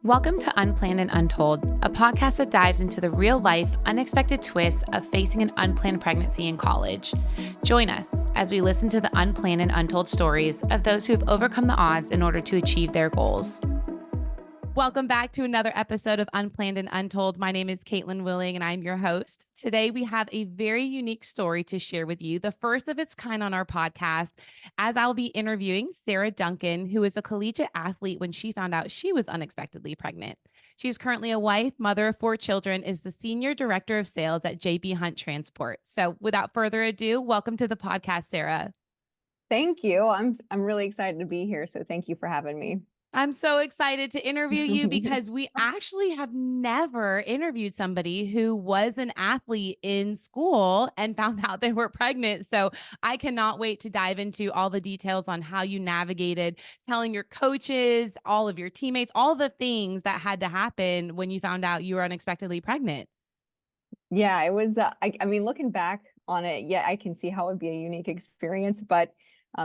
Welcome to Unplanned and Untold, a podcast that dives into the real life, unexpected twists of facing an unplanned pregnancy in college. Join us as we listen to the unplanned and untold stories of those who have overcome the odds in order to achieve their goals. Welcome back to another episode of Unplanned and Untold. My name is Caitlin Willing, and I'm your host. Today, we have a very unique story to share with you, the first of its kind on our podcast, as I'll be interviewing Sarah Duncan, who is a collegiate athlete when she found out she was unexpectedly pregnant. She's currently a wife, mother of 4 children, is the senior director of sales at JB Hunt Transport. So without further ado, welcome to the podcast, Sarah. Thank you. I'm really excited to be here. So thank you for having me. I'm so excited to interview you because we actually have never interviewed somebody who was an athlete in school and found out they were pregnant. So I cannot wait to dive into all the details on how you navigated telling your coaches, all of your teammates, all the things that had to happen when you found out you were unexpectedly pregnant. Yeah, it was, I mean, looking back on it, yeah, I can see how it would be a unique experience, but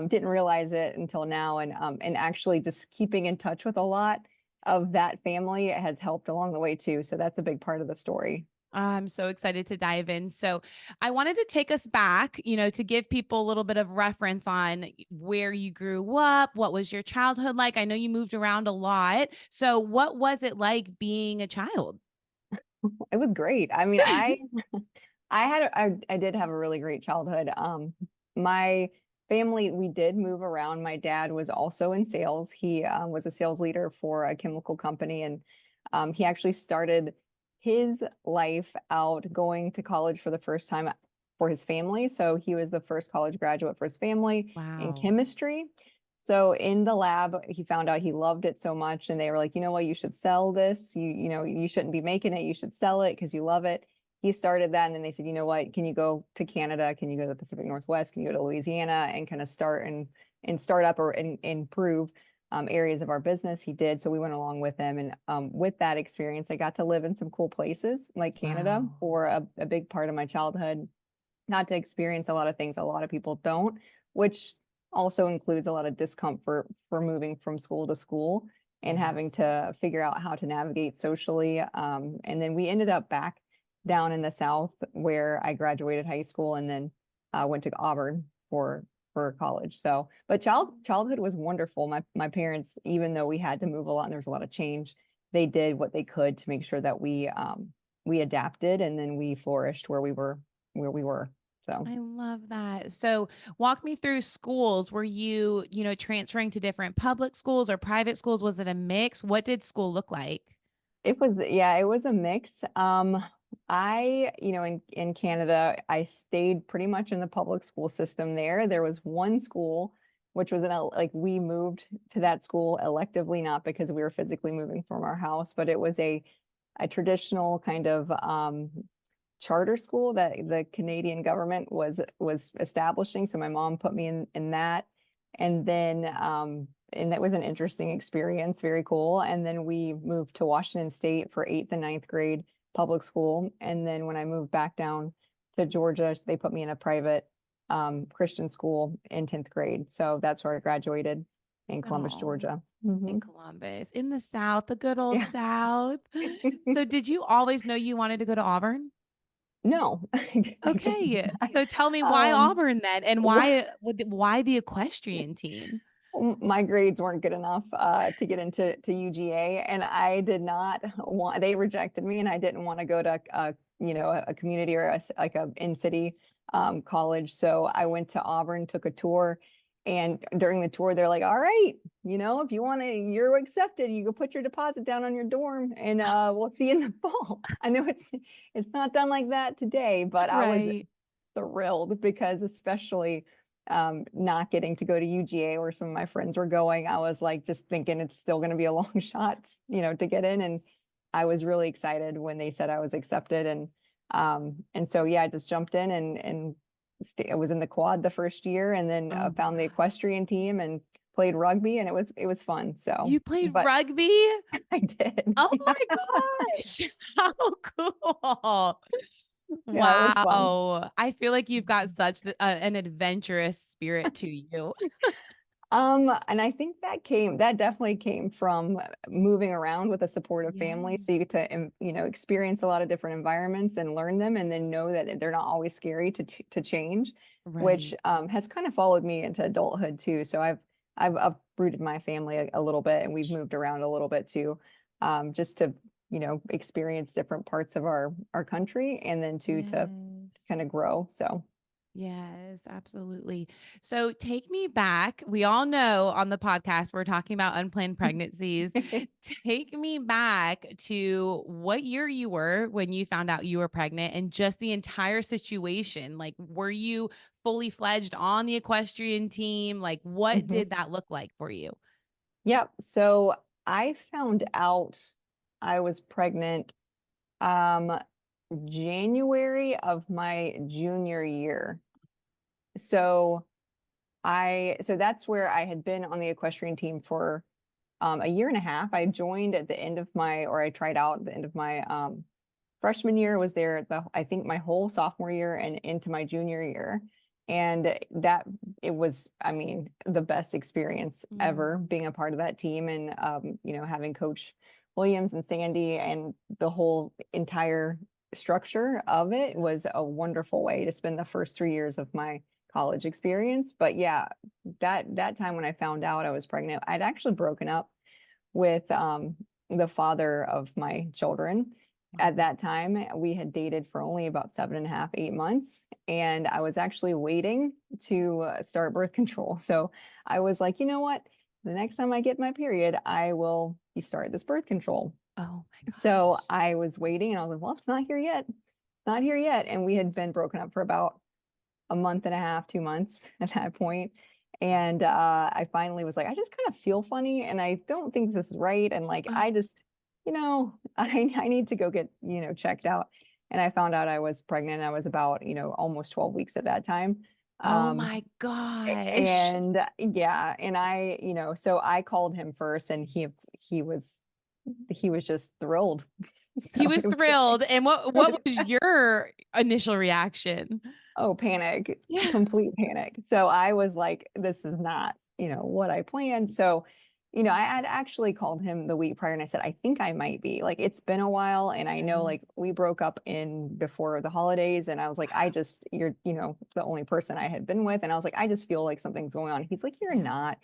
didn't realize it until now. And actually just keeping in touch with a lot of that family has helped along the way too. So that's a big part of the story. I'm so excited to dive in. So, I wanted to take us back, to give people a little bit of reference on where you grew up, what was your childhood like? I know you moved around a lot. So, what was it like being a child? It was great. I mean, I did have a really great childhood. My family, we did move around. My dad was also in sales. He was a sales leader for a chemical company, and he actually started his life out going to college for the first time for his family. So he was the first college graduate for his family in Wow. chemistry. So in the lab, he found out he loved it so much, and they were like, you know what, you should sell this. You shouldn't be making it. You should sell it because you love it. He started that, and then they said, you know what, can you go to Canada? Can you go to the Pacific Northwest? Can you go to Louisiana and kind of start and start up or improve areas of our business? He did. So we went along with him. And with that experience, I got to live in some cool places like Canada Wow. for a big part of my childhood. Got to experience a lot of things a lot of people don't, which also includes a lot of discomfort for moving from school to school and having Yes. to figure out how to navigate socially. And then we ended up back down in the South where I graduated high school and then went to Auburn for college. So, but childhood was wonderful. My parents, even though we had to move a lot and there was a lot of change, they did what they could to make sure that we adapted and then we flourished where we were. So I love that. So, walk me through schools. Were you, transferring to different public schools or private schools? Was it a mix? What did school look like? yeah, it was a mix. In Canada, I stayed pretty much in the public school system there. There was one school, which was like we moved to that school electively, not because we were physically moving from our house, but it was a traditional kind of charter school that the Canadian government was establishing. So my mom put me in that. And then and that was an interesting experience, very cool. And then we moved to Washington State for 8th and 9th grade public school. And then when I moved back down to Georgia, they put me in a private Christian school in 10th grade. So that's where I graduated in Columbus, Oh, Georgia. in Columbus, in the South, the good old Yeah. South. So, did you always know you wanted to go to Auburn? No, I did Okay. not. So tell me why Um, Auburn then, and wha- why the equestrian team? my grades weren't good enough to get into UGA, and I did not want. They rejected me, and I didn't want to go to a community or like a in city college. So I went to Auburn, took a tour, and during the tour, they're like, "All right, if you want to, you're accepted. You go put your deposit down on your dorm, and we'll see you in the fall." I know it's not done like that today, but I was Right. thrilled because especially not getting to go to UGA where some of my friends were going, I was like just thinking it's still going to be a long shot, to get in. And I was really excited when they said I was accepted. And so yeah, I just jumped in and I was in the quad the first year, and then Oh my found the god. equestrian team and played rugby, and it was fun. So, You played but rugby? I did. Oh my gosh. How cool. Yeah, it was fun. Wow. I feel like you've got such an adventurous spirit to you. And I think that definitely came from moving around with a supportive family. Yeah. So you get to, experience a lot of different environments and learn them, and then know that they're not always scary to change, which Right. has kind of followed me into adulthood too. So I've uprooted my family a little bit, and we've moved around a little bit too, just to experience different parts of our country, and then to Yes. kind of grow. So. Yes, absolutely. So take me back. We all know on the podcast we're talking about unplanned pregnancies. Take me back to what year you were when you found out you were pregnant and just the entire situation. Like, were you fully fledged on the equestrian team? Like, what Mhm. did that look like for you? Yep. So I found out I was pregnant um January of my junior year. So so that's where I had been on the equestrian team for a year and a half. I joined at the end of my or I tried out at the end of my freshman year, was there I think my whole sophomore year and into my junior year. And that it was, I mean, the best experience Mm. ever being a part of that team, and having Coach Williams and Sandy and the whole entire structure of it was a wonderful way to spend the first 3 years of my college experience. But yeah, that time when I found out I was pregnant, I'd actually broken up with the father of my children. At Wow. that time, we had dated for only about 7.5, 8 months, and I was actually waiting to start birth control. So I was like, you know what? The next time I get my period, I will start this birth control. Oh my So gosh. I was waiting, and I was like, well, it's not here yet. It's not here yet. And we had been broken up for about a month and a half, 2 months at that point. And I finally was like, I just kind of feel funny, and I don't think this is right. And like, Oh, I just, I need to go get, checked out. And I found out I was pregnant. I was about, almost 12 weeks at that time. oh Um, my gosh. and yeah, and so I called him first, and he was he was just thrilled. He So was it was thrilled. And what great. was your initial reaction? Oh, panic, Yeah. complete panic. So I was like, this is not, what I planned. So, I had actually called him the week prior, and I said, I think I might be. Like, it's been a while, and I know, Right. like, we broke up in before the holidays, and I was like, you're, the only person I had been with. And I was like, I just feel like something's going on. He's like, you're Yeah. not.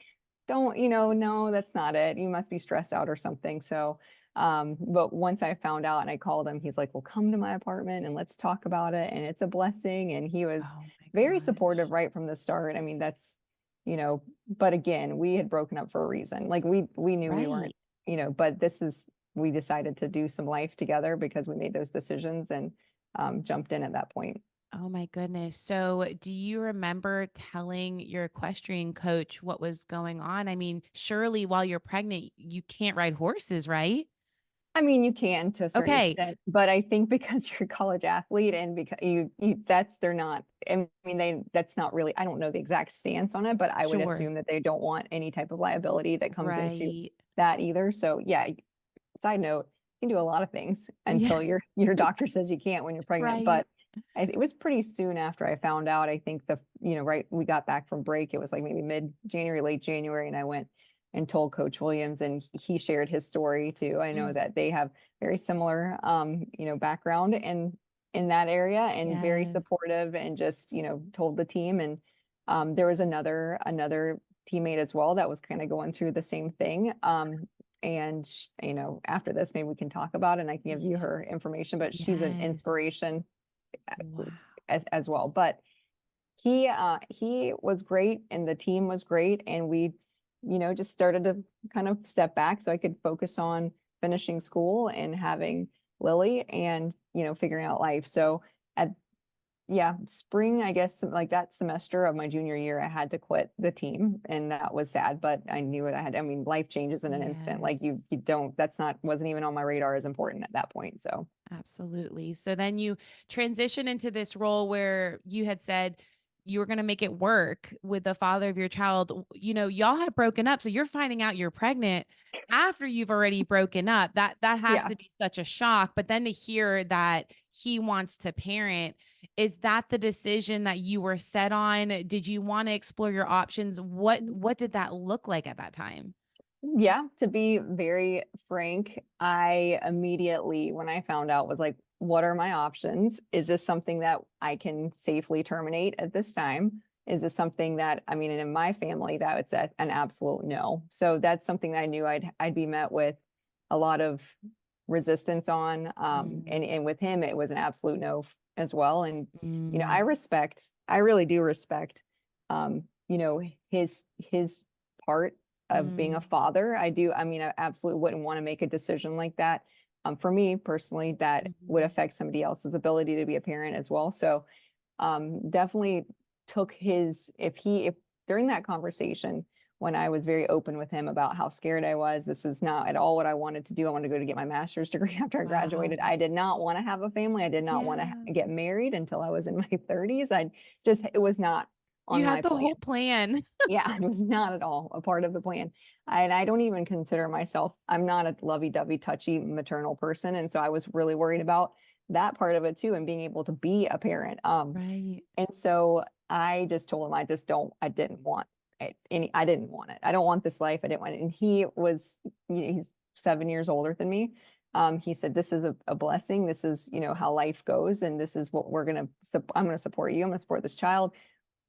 Don't, no, that's not it. You must be stressed out or something. So but once I found out and I called him, he's like, well, come to my apartment and let's talk about it. And it's a blessing. And he was Oh my very supportive gosh. right from the start. I mean, but again, we had broken up for a reason. Like we knew we weren't, Right. but we decided to do some life together because we made those decisions, and jumped in at that point. Oh my goodness. So, do you remember telling your equestrian coach what was going on? I mean, surely while you're pregnant, you can't ride horses, right? I mean, you can to a certain Okay. extent, but I think because you're a college athlete, and because that's they're not, I mean, that's not really, I don't know the exact stance on it, but I would Sure. assume that they don't want any type of liability that comes into Right. that either. So yeah, side note, you can do a lot of things Yeah. until your doctor says you can't when you're pregnant. Right. But it was pretty soon after I found out. I think right, we got back from break. It was like maybe mid-January, late January, and I went and told Coach Williams, and he shared his story too. I know Mm. that they have very similar, background in that area, and very Yes. supportive, and just, told the team. And there was another teammate as well that was kind of going through the same thing. And after this, maybe we can talk about it, and I can give you Yeah. her information, but she's an Yes. inspiration Wow. as well. But he was great, and the team was great, and we, just started to kind of step back so I could focus on finishing school and having Lily, and figuring out life. So at yeah, spring, I guess, like that semester of my junior year, I had to quit the team, and that was sad, but I knew it. I mean, life changes in an instant. Like Yes. you don't, that's not, wasn't even on my radar as important at that point. So Absolutely. So then you transition into this role where you had said you were going to make it work with the father of your child. Y'all had broken up, so you're finding out you're pregnant after you've already broken up. That has yeah, to be such a shock. But then to hear that he wants to parent. Is that the decision that you were set on? Did you want to explore your options? What did that look like at that time? Yeah, to be very frank, I immediately, when I found out, was like, what are my options? Is this something that I can safely terminate at this time? Is this something that, I mean, in my family, that it's an absolute no. So that's something that I knew I'd be met with a lot of resistance on. Mm, And with him, it was an absolute no as well. And, mm, I really do respect, his part of being a mm, father. I mean, I absolutely wouldn't want to make a decision like that. For me personally, that would mhm. affect somebody else's ability to be a parent as well. So, definitely took if during that conversation, when I was very open with him about how scared I was, this was not at all what I wanted to do. I wanted to go to get my master's degree after I Wow. graduated. I did not want to have a family. I did not want Yeah. to get married until I was in my 30s. It was not You on had my the plan. whole plan. Yeah, it was not at all a part of the plan. And I don't even consider myself, I'm not a lovey-dovey, touchy, maternal person. And so I was really worried about that part of it too, and being able to be a parent. Right. And so I just told him I didn't want it. I didn't want it. I don't want this life. I didn't want it. And he's 7 years older than me. He said, this is a blessing. This is, how life goes. And this is what I'm going to support you. I'm going to support this child.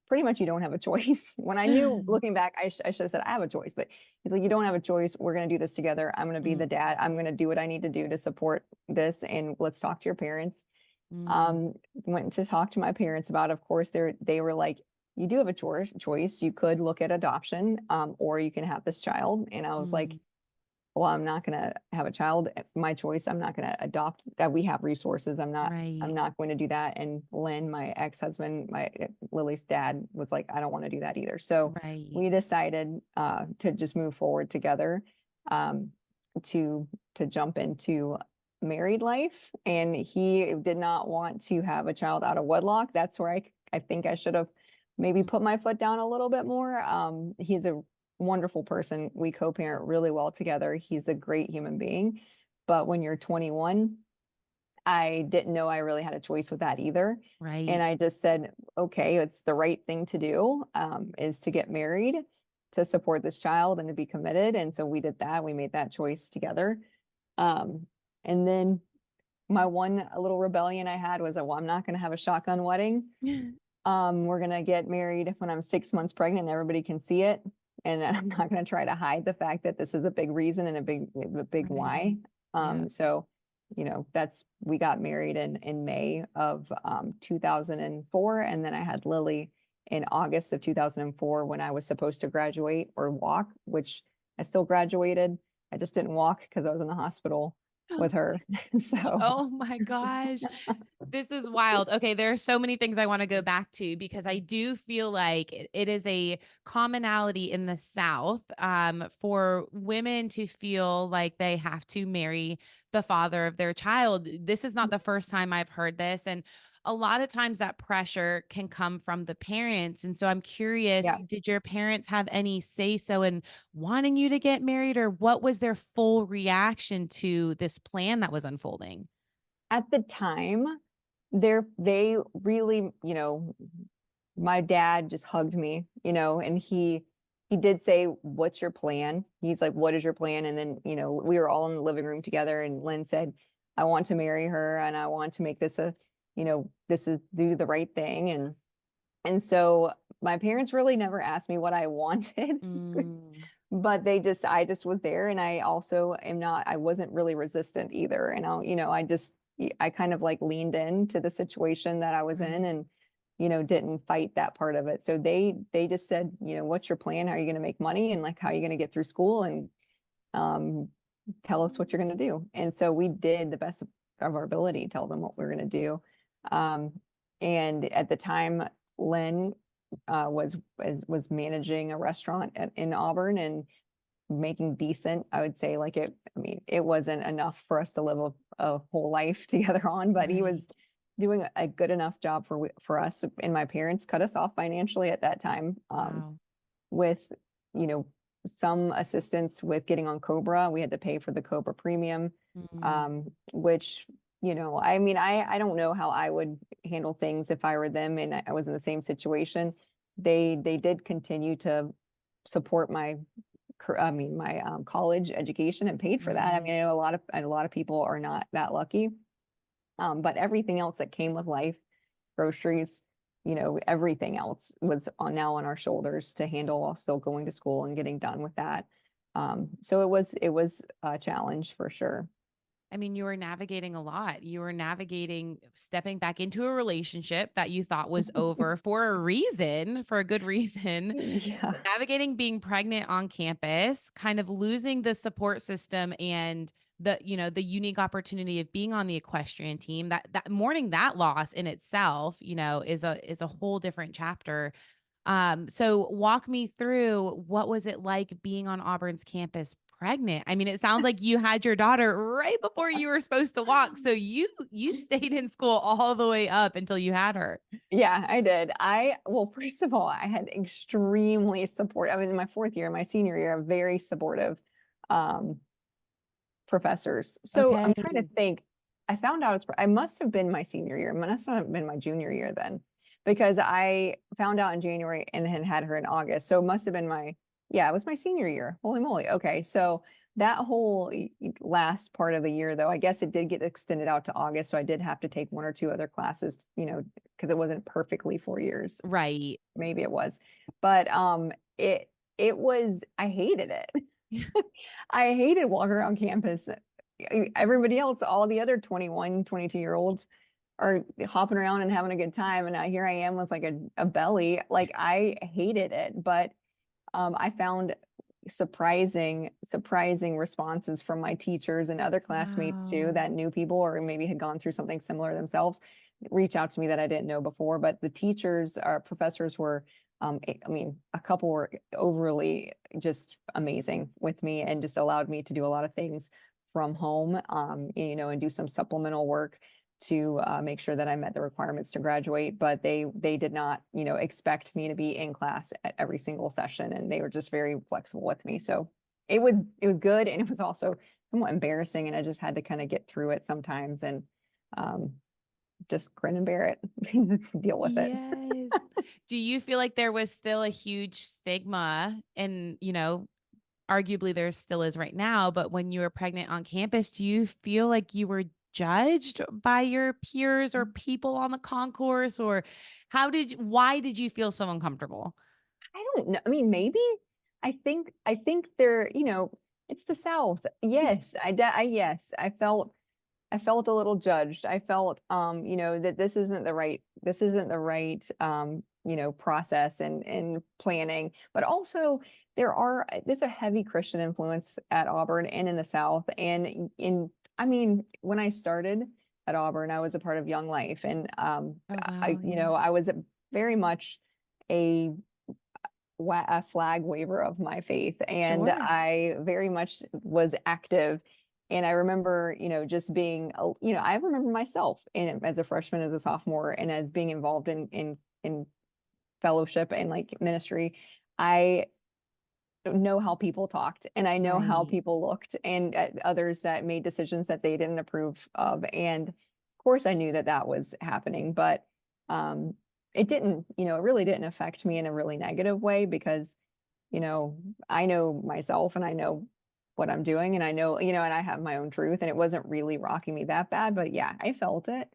Pretty much you don't have a choice. When I knew looking back, I should have said I have a choice, but he's like, you don't have a choice. We're going to do this together. I'm going to be the Mm, dad. I'm going to do what I need to do to support this. And let's talk to your parents. mm, Went to talk to my parents about, of course, they were like, you do have a choice. You could look at adoption, or you can have this child. And I was like, mm. well, I'm not going to have a child. It's my choice. I'm not going to adopt that. We have resources. I'm Right. not going to do that. And Lynn, my ex-husband, Lily's dad was like, I don't want to do that either. So Right. we decided, to just move forward together, um, to, to jump into married life. And he did not want to have a child out of wedlock. That's where I think I should have maybe Mm, put my foot down a little bit more. He's a wonderful person. We co-parent really well together. He's a great human being. But when you're 21, I didn't know I really had a choice with that either. And right. I just said, okay, it's the right thing to do, is to get married, to support this child and to be committed. And so we did that. We made that choice together. Um, and then my one little rebellion I had was, well, I'm not going to have a shotgun wedding. We're gonna get married when I'm 6 months pregnant and everybody can see it. And I'm not gonna try to hide the fact that this is a big reason and a big why. Right. Yeah. So, we got married in May of 2004, and then I had Lily in August of 2004 when I was supposed to graduate or walk, which I still graduated. I just didn't walk because I was in the hospital with her. So Oh my gosh. This is wild. Okay, there are so many things I want to go back to because I do feel like it is a commonality in the South, for women to feel like they have to marry the father of their child. This is not the first time I've heard this. And a lot of times that pressure can come from the parents. And so I'm curious, yeah, did your parents have any say so in wanting you to get married, or what was their full reaction to this plan that was unfolding? at the time, they really, my dad just hugged me, and he did say, "What's your plan?" He's like, "What is your plan?" And then, we were all in the living room together, and Lynn said, "I want to marry her, and I want to make this this is do the right thing." And so my parents really never asked me what I wanted. Mm, But I just was there, and I wasn't really resistant either. And I kind of like leaned into the situation that I was in, right. and, didn't fight that part of it. So they just said, what's your plan? How are you going to make money? And like, how are you going to get through school? And, um, tell us what you're going to do. And so we did the best of our ability, tell them what we are going to do. Um, and at the time, Lynn, was managing a restaurant in Auburn and making decent. I would say like I mean, it wasn't enough for us to live a whole life together on, but he Right. was doing a good enough job for us. And my parents cut us off financially at that time, Wow. with, you know, some assistance with getting on Cobra. We had to pay for the Cobra premium, Mm, which, I mean, I don't know how I would handle things if I were them and I was in the same situation. They did continue to support my college education and paid for that. I Right. mean, I know a lot of people are not that lucky. But everything else that came with life, groceries, everything else was now on our shoulders to handle while still going to school and getting done with that. So it was a challenge for sure. I mean, you were navigating a lot. You were navigating stepping back into a relationship that you thought was over for a reason, for a good reason, Yeah. navigating being pregnant on campus, kind of losing the support system and the unique opportunity of being on the equestrian team. That mourning that loss in itself, is a whole different chapter. So walk me through, what was it like being on Auburn's campus pregnant? I mean, it sounds like you had your daughter right before you were supposed to walk. So you stayed in school all the way up until you had her. Yeah, I did. Well, first of all, I had extremely support. I was in my fourth year, my senior year, very supportive um, professors. So I'm Okay. trying to think. I must have been my senior year. It must not have been my junior year then, because I found out in January and had her in August. So it must have been yeah, it was my senior year. Holy moly. Okay. So that whole last part of the year, though, I guess it did get extended out to August. So I did have to take one or two other classes, because it wasn't perfectly 4 years. Right. Maybe it was, but it was, I hated it. I hated walking around campus. Everybody else, all the other 21, 22-year-olds are hopping around and having a good time. And here I am with like a belly. Like I hated it, but I found surprising responses from my teachers and other classmates too Wow. that knew people or maybe had gone through something similar themselves, reach out to me that I didn't know before. But the teachers, our professors were, I mean, a couple were overly just amazing with me and just allowed me to do a lot of things from home, and do some supplemental work to make sure that I met the requirements to graduate. But they did not, expect me to be in class at every single session, and they were just very flexible with me. So it was good, and it was also somewhat embarrassing, and I just had to kind of get through it sometimes and um, just grin and bear it, deal with it. Yes. Do you feel like there was still a huge stigma, and, arguably there still is right now, but when you were pregnant on campus, do you feel like you were judged by your peers or people on the concourse, or why did you feel so uncomfortable? I don't know. I mean, maybe. I think they're, it's the South. Yes, yes, I felt a little judged. I felt, that this isn't the right, process and planning. But also, there's a heavy Christian influence at Auburn and in the South. And I mean, when I started at Auburn, I was a part of Young Life, and Oh, I, wow. you Yeah. know, I was very much a a flag waver of my faith, and Sure. I very much was active. And I remember, just being, I remember myself as a freshman, as a sophomore, and as being involved in fellowship and like ministry. I know how people talked, and I know how Right. people looked, and at others that made decisions that they didn't approve of. And of course, I knew that that was happening, but um, it didn't, it really didn't affect me in a really negative way because, you know, I know myself and I know what I'm doing, and I know, and I have my own truth, and it wasn't really rocking me that bad. But yeah, I felt it.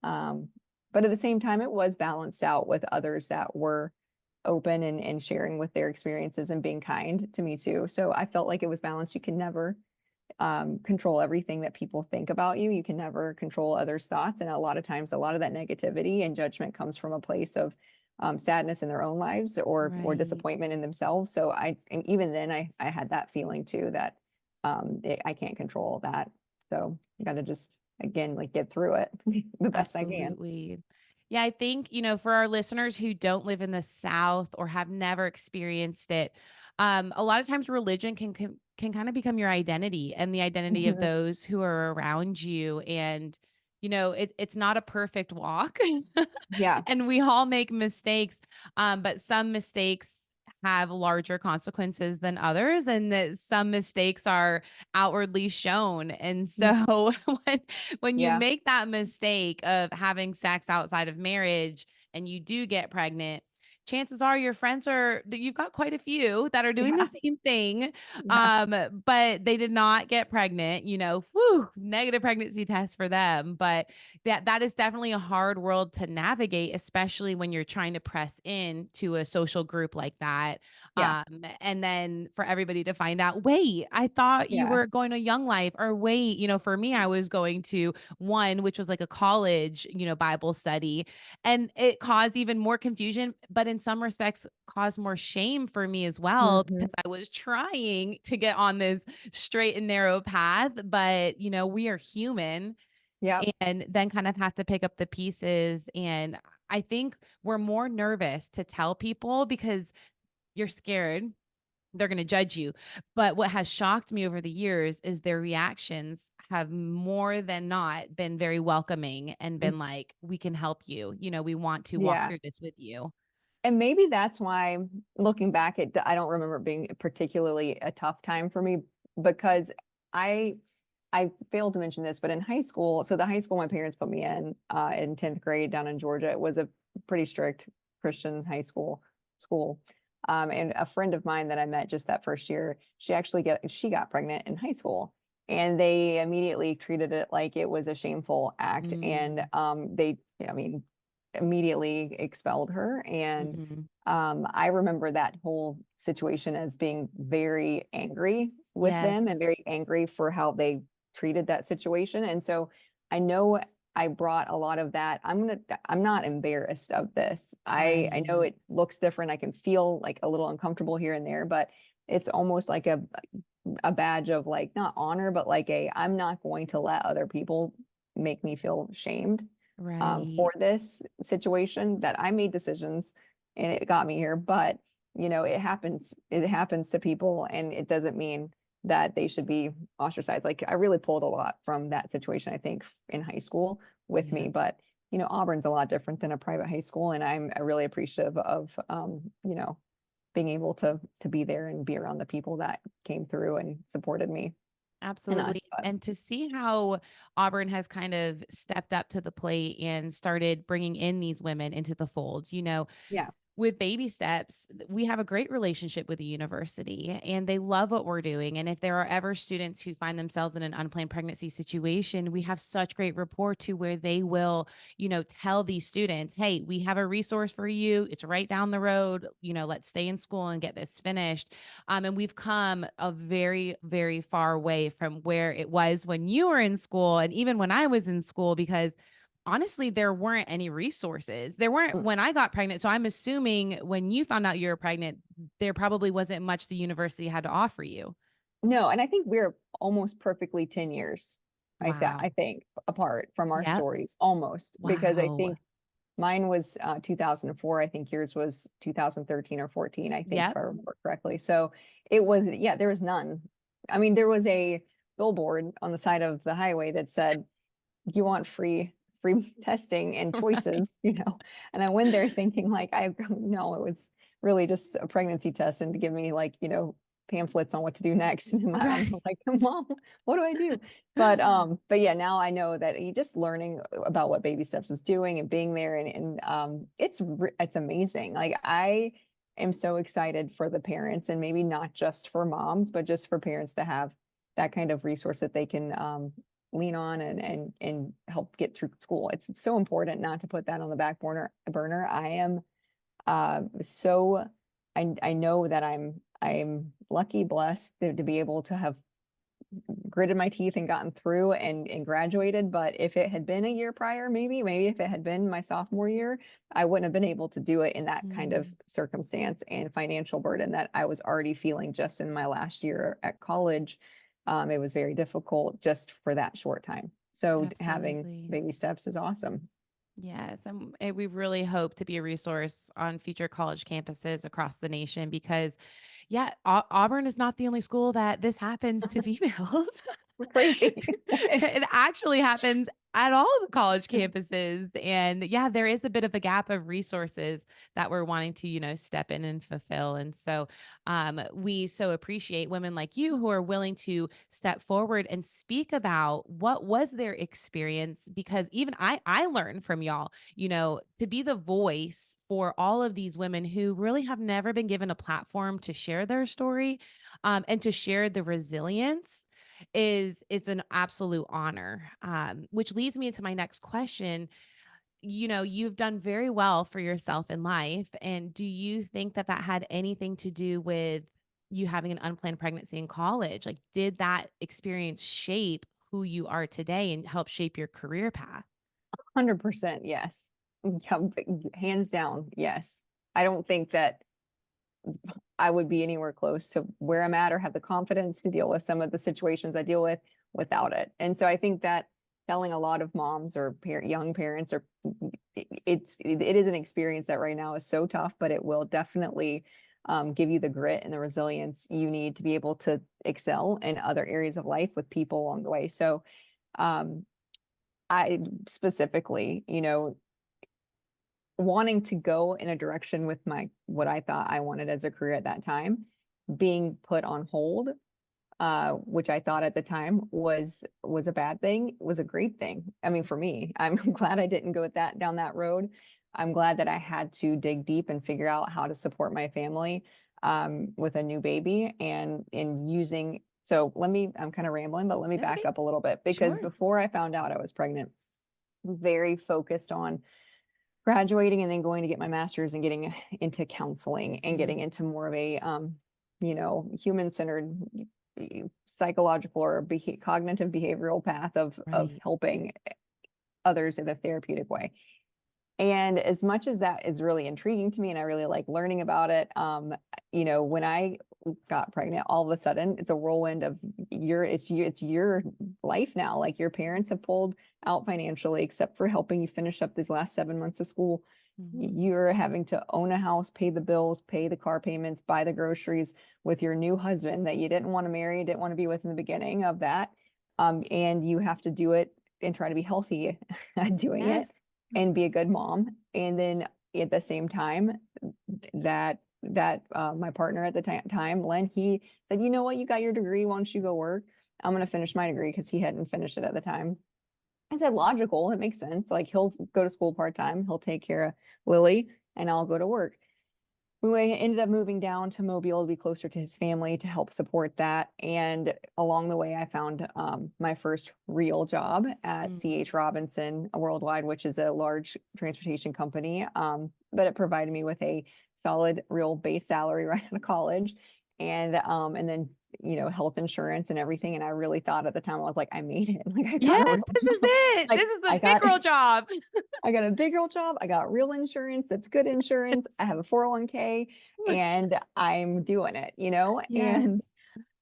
Um, but at the same time, it was balanced out with others that were open and sharing with their experiences and being kind to me too. So I felt like it was balanced. You can never control everything that people think about you. You can never control others' thoughts. And a lot of times, a lot of that negativity and judgment comes from a place of sadness in their own lives or Right. disappointment in themselves. So and even then I had that feeling too that I can't control that. So you got to just again like get through it the best I can. Absolutely. Yeah, I think, for our listeners who don't live in the South or have never experienced it, a lot of times religion can kind of become your identity and the identity of Mhm. those who are around you. And, it's not a perfect walk. Yeah. And we all make mistakes. But some mistakes have larger consequences than others, and that some mistakes are outwardly shown. And Mm. so when you Yeah. make that mistake of having sex outside of marriage and you do get pregnant, chances are your friends are that you've got quite a few that are doing the Yeah. same thing, Yeah. but they did not get pregnant, whew, negative pregnancy test for them. But that is definitely a hard world to navigate, especially when you're trying to press in to a social group like that. Yeah. And then for everybody to find out, wait, I thought you Yeah. were going to Young Life, or wait, for me, I was going to one, which was like a college, Bible study, and it caused even more confusion, but in some respects caused more shame for me as well, Mhm. because I was trying to get on this straight and narrow path. But we are human, Yep. and then kind of have to pick up the pieces. And I think we're more nervous to tell people because you're scared they're going to judge you. But what has shocked me over the years is their reactions have more than not been very welcoming and Mm. been like, we can help you. We want to walk Yeah. through this with you. And maybe that's why, looking back, I don't remember it being particularly a tough time for me because I I failed to mention this, but in high school, so the high school my parents put me in 10th grade down in Georgia, it was a pretty strict Christian high school. And a friend of mine that I met just that first year, she got pregnant in high school. And they immediately treated it like it was a shameful act. And Mm, I mean, immediately expelled her. And mhm. I remember that whole situation as being very angry with them and Yes. very angry for how they treated that situation. And so I know I brought a lot of that. I'm not embarrassed of this. I know Right. it looks different. I can feel like a little uncomfortable here and there, but it's almost like a badge of like not honor, but like I'm not going to let other people make me feel shamed for Right. this situation that I made decisions and it got me here. But it happens. It happens to people, and it doesn't mean that they should be ostracized. Like I really pulled a lot from that situation, I think, in high school with Yeah. me. But Auburn's a lot different than a private high school, and I'm really appreciative of being able to be there and be around the people that came through and supported me and us. Absolutely. But And to see how Auburn has kind of stepped up to the plate and started bringing in these women into the fold, yeah, with baby steps, we have a great relationship with the university and they love what we're doing. And if there are ever students who find themselves in an unplanned pregnancy situation, we have such great rapport to where they will, tell these students, hey, we have a resource for you. It's right down the road. Let's stay in school and get this finished. And we've come a very, very far way from where it was when you were in school and even when I was in school, because honestly, there weren't any resources. There weren't mm, when I got pregnant. So I'm assuming when you found out you were pregnant, there probably wasn't much the university had to offer you. no, and I think we're almost perfectly 10 years. I Wow. think apart from our Yep. stories almost because I Wow. think mine was 2004. I think yours was 2013 or 14, I think, if Yep. I remember correctly. So it was, yeah, there was none. I mean, there was a billboard on the side of the highway that said, you want free testing and Right. choices, and I went there thinking like I no, it was really just a pregnancy test and to give me like, pamphlets on what to do next. And I'm Right. like, Mom, what do I do? But yeah, now I know that you just learning about what Baby Steps is doing and being there and it's amazing. Like I am so excited for the parents and maybe not just for moms, but just for parents to have that kind of resource that they can lean on and help get through school. It's so important not to put that on the back burner. I am so I know that I'm lucky, blessed to be able to have gritted my teeth and gotten through and graduated. But if it had been a year prior, maybe if it had been my sophomore year, I wouldn't have been able to do it in that kind of Mm, circumstance and financial burden that I was already feeling just in my last year at college. It was very difficult just for that short time. So having absolutely. baby steps is awesome. Yes, and we really hope to be a resource on future college campuses across the nation because, yeah, Auburn is not the only school that this happens to females. Crazy. It actually happens at all the college campuses. And yeah, there is a bit of a gap of resources that we're wanting to, step in and fulfill. And so we so appreciate women like you who are willing to step forward and speak about what was their experience, because even I learned from y'all, to be the voice for all of these women who really have never been given a platform to share their story, and to share the resilience is it's an absolute honor. Which leads me into my next question. You've done very well for yourself in life. And do you think that that had anything to do with you having an unplanned pregnancy in college? Like, did that experience shape who you are today and help shape your career path? 100% yes. Yeah, hands down, yes. I don't think that I would be anywhere close to where I'm at or have the confidence to deal with some of the situations I deal with without it. And so I think that telling a lot of moms or young parents or it is an experience that right now is so tough, but it will definitely give you the grit and the resilience you need to be able to excel in other areas of life with people along the way. So um, I specifically, wanting to go in a direction with my what I thought I wanted as a career at that time being put on hold, which I thought at the time was a bad thing, was a great thing. I mean, for me, I'm glad I didn't go down that road. I'm glad that I had to dig deep and figure out how to support my family with a new baby and in using. So I'm kind of rambling, but let me That's back okay. up a little bit because Sure. before I found out I was pregnant, very focused on graduating and then going to get my master's and getting into counseling and getting Mhm. into more of a human-centered psychological or cognitive behavioral path of Right. helping others in a therapeutic way. And as much as that is really intriguing to me and I really like learning about it, when I got pregnant, all of a sudden it's a whirlwind of it's your life now. Like your parents have pulled out financially, except for helping you finish up these last 7 months of school. Mhm. You're having to own a house, pay the bills, pay the car payments, buy the groceries with your new husband that you didn't want to marry, didn't want to be with in the beginning of that. And you have to do it and try to be healthy at doing it Yes. and be a good mom. And then at the same time, my partner at the time, Len, he said, "You know what? You got your degree. Why don't you go work? I'm going to finish my degree," because he hadn't finished it at the time. I said, "Logical. It makes sense. Like he'll go to school part time. He'll take care of Lily, and I'll go to work." We ended up moving down to Mobile to be closer to his family to help support that. And along the way, I found my first real job at Mhm. C.H. Robinson Worldwide, which is a large transportation company. But it provided me with a solid, real base salary right out of college, and then health insurance and everything. And I really thought at the time I was like, I made it. Like I got a Yes, real this is job. it. Like This is the I big got girl job. I got a big girl job. I got real insurance. That's good insurance. I have a 401k and I'm doing it, Yes. and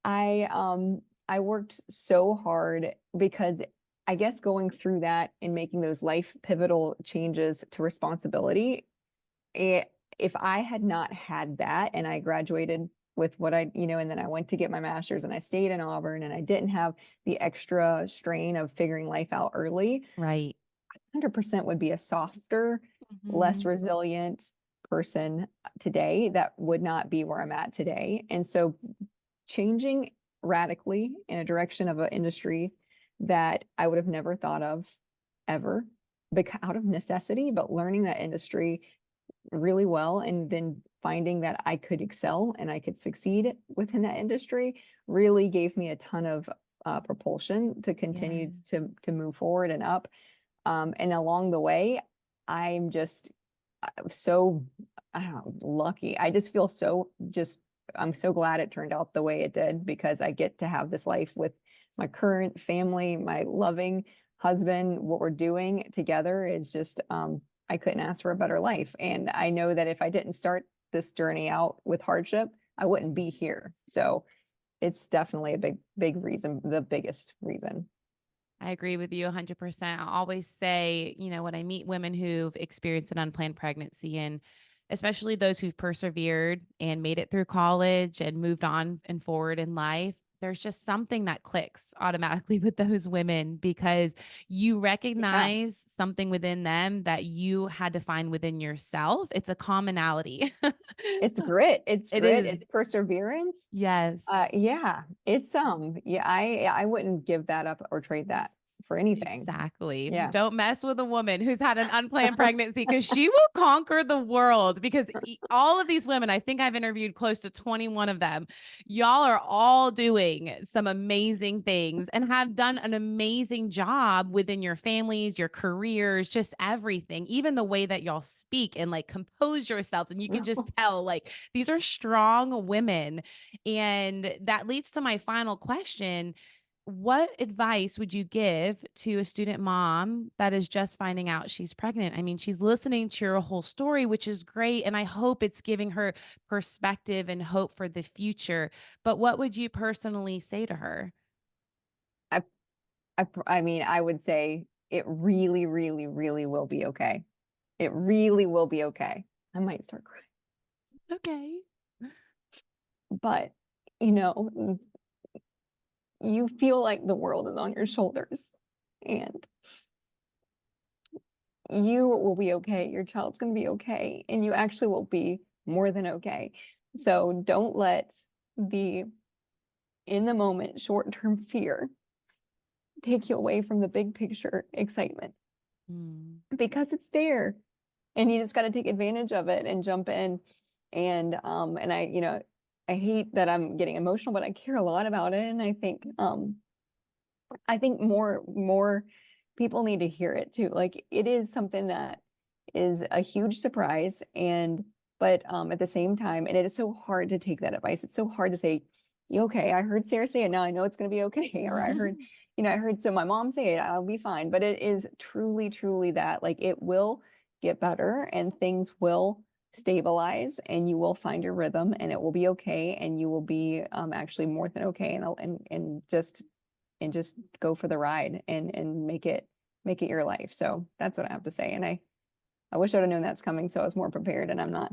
I worked so hard because I guess going through that and making those life pivotal changes to responsibility, it, if I had not had that and I graduated with and then I went to get my master's and I stayed in Auburn and I didn't have the extra strain of figuring life out early, Right. 100% would be a softer, less Mhm. resilient person today that would not be where I'm at today. And so changing radically in a direction of an industry that I would have never thought of ever out of necessity, but learning that industry really well and then finding that I could excel and I could succeed within that industry really gave me a ton of propulsion to continue Yes. to move forward and up. And along the way, I'm just so I don't know, lucky. I just feel I'm so glad it turned out the way it did because I get to have this life with my current family, my loving husband. What we're doing together is just I couldn't ask for a better life. And I know that if I didn't start this journey out with hardship, I wouldn't be here. So it's definitely a big reason, the biggest reason. I agree with you 100%. I always say, when I meet women who've experienced an unplanned pregnancy, and especially those who've persevered and made it through college and moved on and forward in life, there's just something that clicks automatically with those women because you Yeah, recognize something within them that you had to find within yourself. It's a commonality. it's grit, it's It grit, is. it's perseverance. Yes. Yeah, it's, yeah, I wouldn't give that up or trade that for anything. Exactly. Yeah. Don't mess with a woman who's had an unplanned pregnancy because she will conquer the world. Because all of these women, I think I've interviewed close to 21 of them. Y'all are all doing some amazing things and have done an amazing job within your families, your careers, just everything, even the way that y'all speak and like compose yourselves. And you can just tell like these are strong women. And that leads to my final question. What advice would you give to a student mom that is just finding out she's pregnant? I mean, she's listening to your whole story, which is great. And I hope it's giving her perspective and hope for the future. But what would you personally say to her? I I mean, I would say it really, really, really will be okay. It really will be okay. I might start crying, Okay. but, you know, you feel like the world is on your shoulders, and you will be okay, your child's gonna be okay, and you actually will be more than okay. So don't let the in the moment short-term fear take you away from the big picture excitement, Mm. because it's there, and you just got to take advantage of it and jump in. And I, I hate that I'm getting emotional, but I care a lot about it, and I think more people need to hear it too. Like, it is something that is a huge surprise, and but at the same time, and it is so hard to take that advice. It's so hard to say, "You okay? I heard Sarah say it. Now I know it's going to be okay." Or I heard, I heard so my mom say it. I'll be fine. But it is truly, truly that, like, it will get better and things will stabilize and you will find your rhythm and it will be okay and you will be actually more than okay, and just go for the ride and make it your life. So that's what I have to say. And I wish I would have known that's coming, so I was more prepared, and I'm not.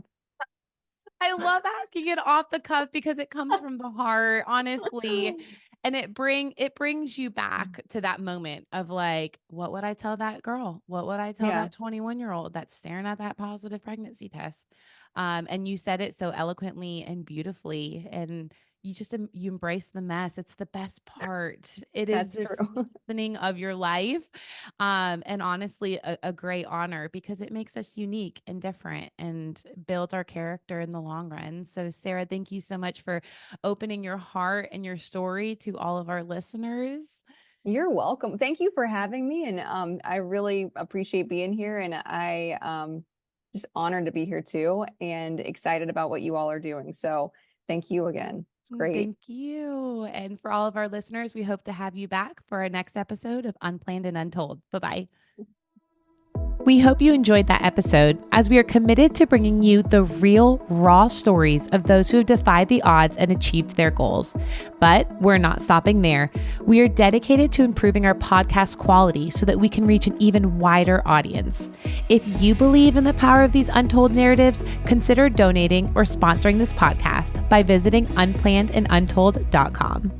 I love asking it off the cuff because it comes from the heart, honestly. And it brings you back to that moment of like, what would I tell that girl? What would I tell Yeah, that 21-year-old that's staring at that positive pregnancy test? And you said it so eloquently and beautifully. And you embrace the mess. It's the best part. It is that's this true. seasoning of your life. And honestly, a great honor because it makes us unique and different and builds our character in the long run. So, Sarah, thank you so much for opening your heart and your story to all of our listeners. You're welcome. Thank you for having me, and I really appreciate being here, and just honored to be here too, and excited about what you all are doing. So thank you again. It's great. Thank you. And for all of our listeners, we hope to have you back for our next episode of Unplanned and Untold. Bye bye. We hope you enjoyed that episode, as we are committed to bringing you the real, raw stories of those who have defied the odds and achieved their goals. But we're not stopping there. We are dedicated to improving our podcast quality so that we can reach an even wider audience. If you believe in the power of these untold narratives, consider donating or sponsoring this podcast by visiting unplannedanduntold.com.